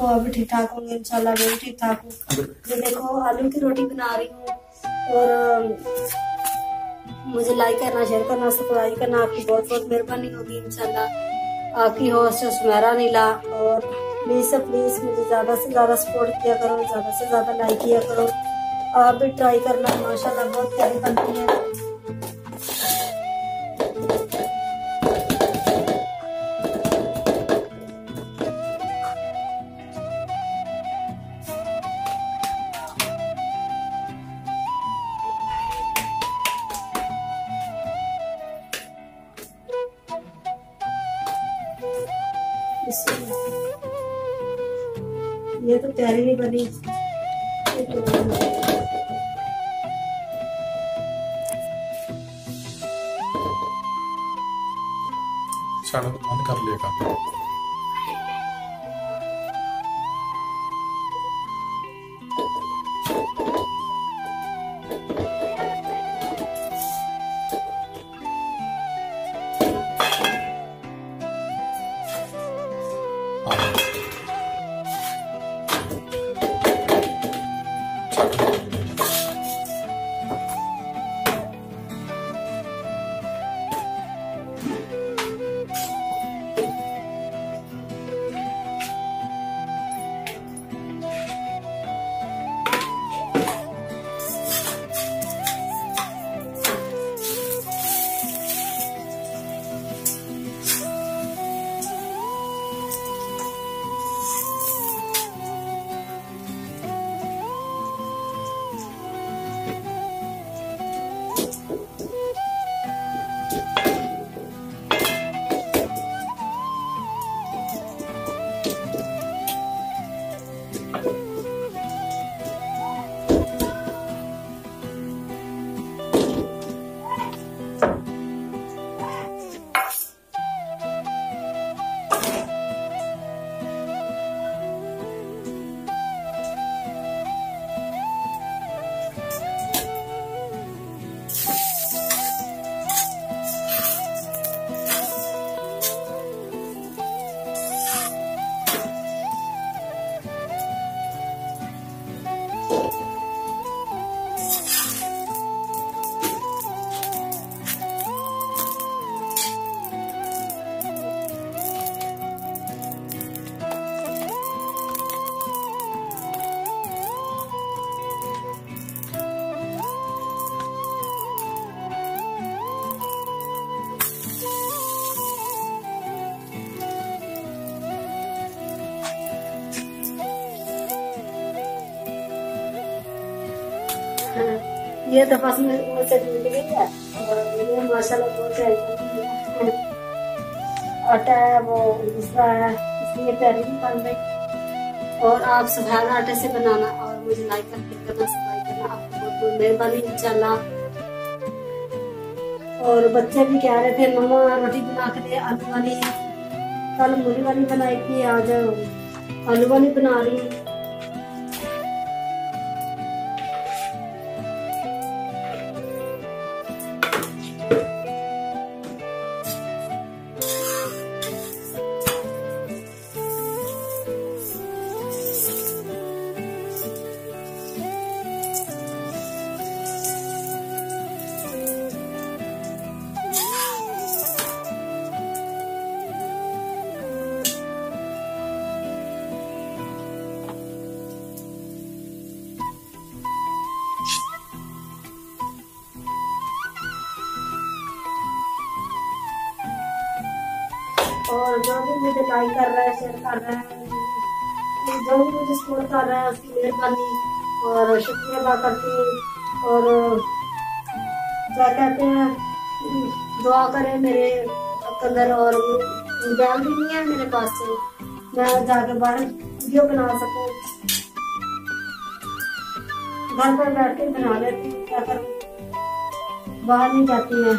हो, आप भी ठीक ठाक होंगे इंशाल्लाह, मैं भी ठीक ठाक हूँ। ये देखो आलू की रोटी बना रही हूँ और मुझे लाइक करना, शेयर करना, सब्सक्राइब करना, आपकी बहुत बहुत मेहरबानी होगी इंशाल्लाह। आपकी होस्ट सुमेरा नीला। और प्लीज से प्लीज मुझे ज्यादा से ज्यादा सपोर्ट किया करो, ज्यादा से ज्यादा लाइक किया करो। आप भी ट्राई करना, माशाल्लाह बहुत प्यारी बनती है। ये तो प्यारी नहीं बनी। बंद कर लिया। ये दफा मुझसे मिल गई है और ये माशाल्लाह बहुत है। आटा है वो दूसरा है, इसलिए प्यारी नहीं बन रही। और आप सफेद आटे से बनाना और मुझे लाइक करना, सब्सक्राइब करना, आपको बहुत बहुत मेहरबानी इंशाल्लाह। और बच्चे भी कह रहे थे मम्मा रोटी बना के दे आलू वाली। कल मूली वाली बनाई थी, आज आलू वाली बना रही हूँ। और जो भी मुझे लाइक कर रहा है, शेयर कर रहा है, जो भी मुझे सपोर्ट कर रहा है उसकी मेहरबानी और शुक्रिया अदा करती हूँ। और क्या कहते हैं, दुआ करें मेरे अंदर। और मोबाइल भी नहीं है मेरे पास से मैं जाके बाहर वीडियो बना सकूँ। घर पर बैठ के बना लेती हूँ, क्या करूँ, बाहर नहीं जाती मैं।